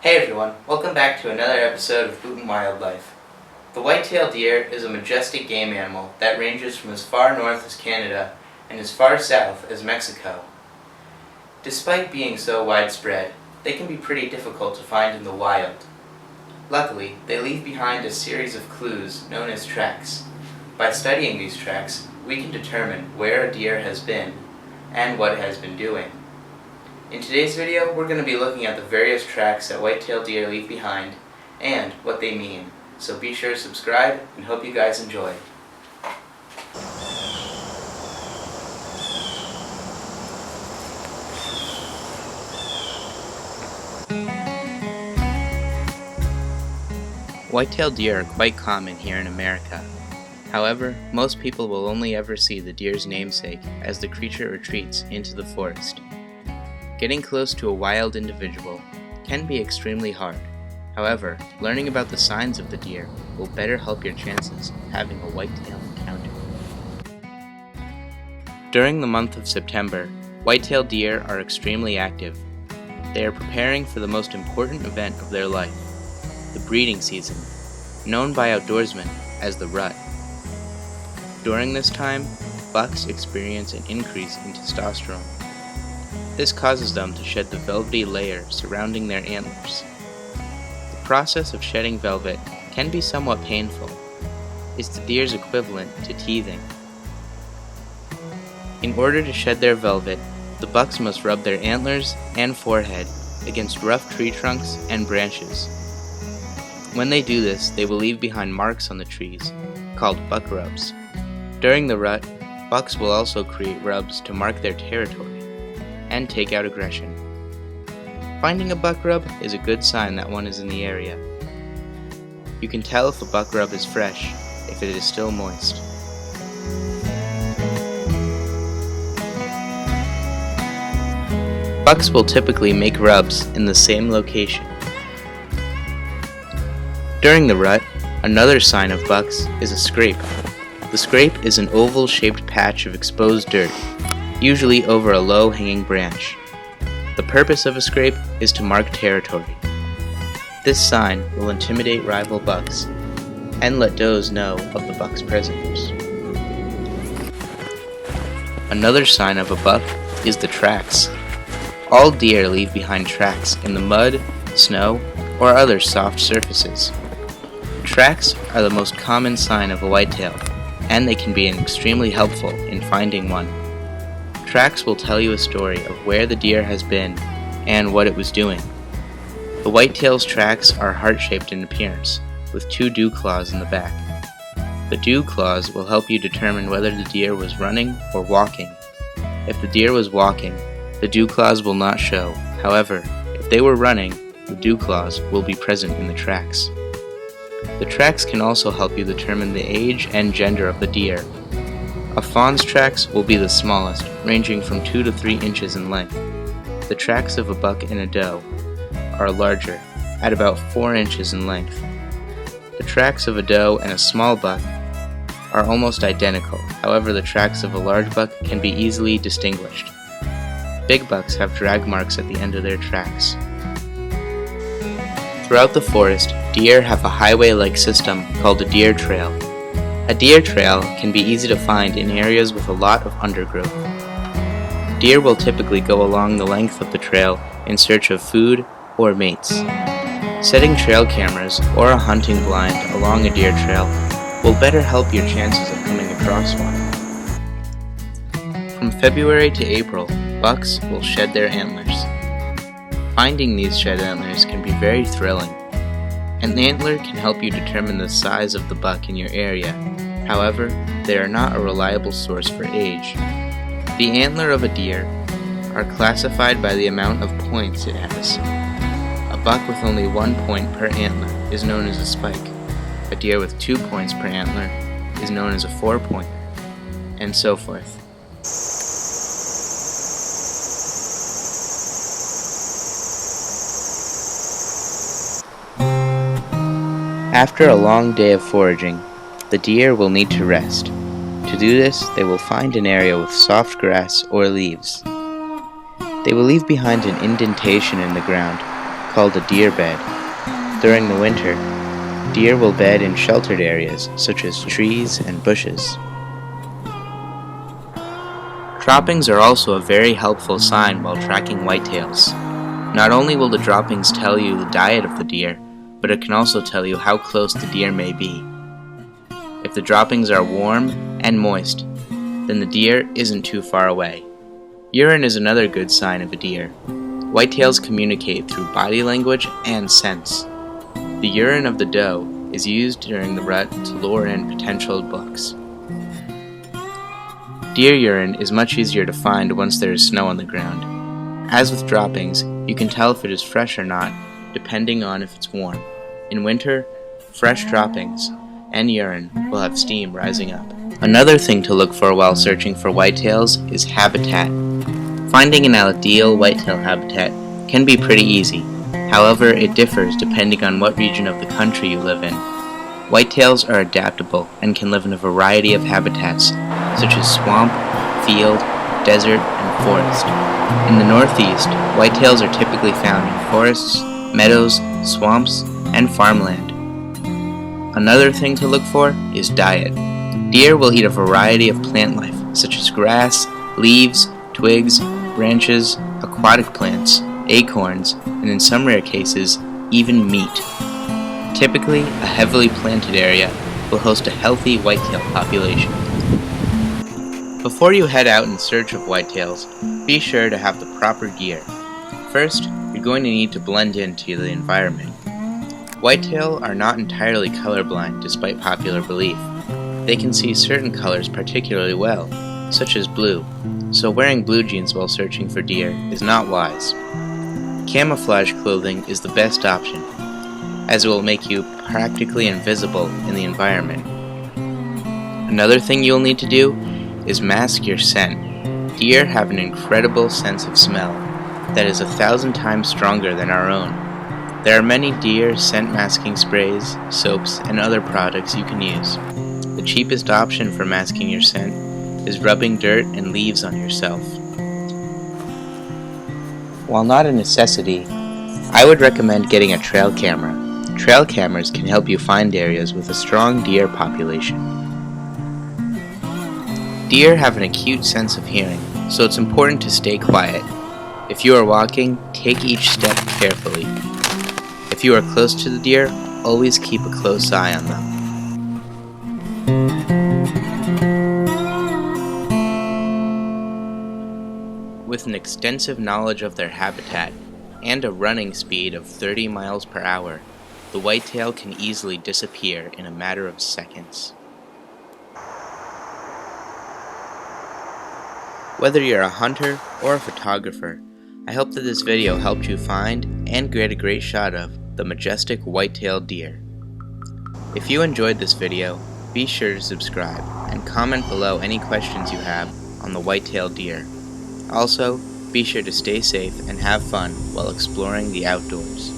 Hey everyone, welcome back to another episode of Boot and Wildlife. The white-tailed deer is a majestic game animal that ranges from as far north as Canada and as far south as Mexico. Despite being so widespread, they can be pretty difficult to find in the wild. Luckily, they leave behind a series of clues known as tracks. By studying these tracks, we can determine where a deer has been and what it has been doing. In today's video, we're going to be looking at the various tracks that white-tailed deer leave behind and what they mean. So be sure to subscribe and hope you guys enjoy. White-tailed deer are quite common here in America. However, most people will only ever see the deer's namesake as the creature retreats into the forest. Getting close to a wild individual can be extremely hard. However, learning about the signs of the deer will better help your chances of having a whitetail encounter. During the month of September, white-tailed deer are extremely active. They are preparing for the most important event of their life, the breeding season, known by outdoorsmen as the rut. During this time, bucks experience an increase in testosterone. This causes them to shed the velvety layer surrounding their antlers. The process of shedding velvet can be somewhat painful. It's the deer's equivalent to teething. In order to shed their velvet, the bucks must rub their antlers and forehead against rough tree trunks and branches. When they do this, they will leave behind marks on the trees, called buck rubs. During the rut, bucks will also create rubs to mark their territory and take out aggression. Finding a buck rub is a good sign that one is in the area. You can tell if a buck rub is fresh if it is still moist. Bucks will typically make rubs in the same location. During the rut, another sign of bucks is a scrape. The scrape is an oval-shaped patch of exposed dirt, usually over a low-hanging branch. The purpose of a scrape is to mark territory. This sign will intimidate rival bucks and let does know of the buck's presence. Another sign of a buck is the tracks. All deer leave behind tracks in the mud, snow, or other soft surfaces. Tracks are the most common sign of a whitetail, and they can be extremely helpful in finding one. Tracks will tell you a story of where the deer has been and what it was doing. The whitetail's tracks are heart-shaped in appearance, with two dew claws in the back. The dew claws will help you determine whether the deer was running or walking. If the deer was walking, the dew claws will not show. However, if they were running, the dew claws will be present in the tracks. The tracks can also help you determine the age and gender of the deer. A fawn's tracks will be the smallest, ranging from 2 to 3 inches in length. The tracks of a buck and a doe are larger, at about 4 inches in length. The tracks of a doe and a small buck are almost identical, however the tracks of a large buck can be easily distinguished. Big bucks have drag marks at the end of their tracks. Throughout the forest, deer have a highway-like system called a deer trail. A deer trail can be easy to find in areas with a lot of undergrowth. Deer will typically go along the length of the trail in search of food or mates. Setting trail cameras or a hunting blind along a deer trail will better help your chances of coming across one. From February to April, bucks will shed their antlers. Finding these shed antlers can be very thrilling. An antler can help you determine the size of the buck in your area. However, they are not a reliable source for age. The antler of a deer are classified by the amount of points it has. A buck with only 1 point per antler is known as a spike. A deer with 2 points per antler is known as a 4-pointer, and so forth. After a long day of foraging, the deer will need to rest. To do this, they will find an area with soft grass or leaves. They will leave behind an indentation in the ground called a deer bed. During the winter, deer will bed in sheltered areas such as trees and bushes. Droppings are also a very helpful sign while tracking whitetails. Not only will the droppings tell you the diet of the deer, but it can also tell you how close the deer may be. If the droppings are warm and moist, then the deer isn't too far away. Urine is another good sign of a deer. Whitetails communicate through body language and scents. The urine of the doe is used during the rut to lure in potential bucks. Deer urine is much easier to find once there is snow on the ground. As with droppings, you can tell if it is fresh or not, depending on if it's warm. In winter, fresh droppings and urine will have steam rising up. Another thing to look for while searching for whitetails is habitat. Finding an ideal whitetail habitat can be pretty easy. However, it differs depending on what region of the country you live in. Whitetails are adaptable and can live in a variety of habitats, such as swamp, field, desert, and forest. In the Northeast, whitetails are typically found in forests, meadows, swamps, and farmland. Another thing to look for is diet. Deer will eat a variety of plant life, such as grass, leaves, twigs, branches, aquatic plants, acorns, and in some rare cases, even meat. Typically, a heavily planted area will host a healthy whitetail population. Before you head out in search of whitetails, be sure to have the proper gear. First, you're going to need to blend into the environment. Whitetail are not entirely colorblind despite popular belief. They can see certain colors particularly well, such as blue, so wearing blue jeans while searching for deer is not wise. Camouflage clothing is the best option, as it will make you practically invisible in the environment. Another thing you'll need to do is mask your scent. Deer have an incredible sense of smell that is 1,000 times stronger than our own. There are many deer scent masking sprays, soaps, and other products you can use. The cheapest option for masking your scent is rubbing dirt and leaves on yourself. While not a necessity, I would recommend getting a trail camera. Trail cameras can help you find areas with a strong deer population. Deer have an acute sense of hearing, so it's important to stay quiet. If you are walking, take each step carefully. If you are close to the deer, always keep a close eye on them. With an extensive knowledge of their habitat and a running speed of 30 miles per hour, the whitetail can easily disappear in a matter of seconds. Whether you're a hunter or a photographer, I hope that this video helped you find and get a great shot of the majestic white-tailed deer. If you enjoyed this video, be sure to subscribe and comment below any questions you have on the white-tailed deer. Also, be sure to stay safe and have fun while exploring the outdoors.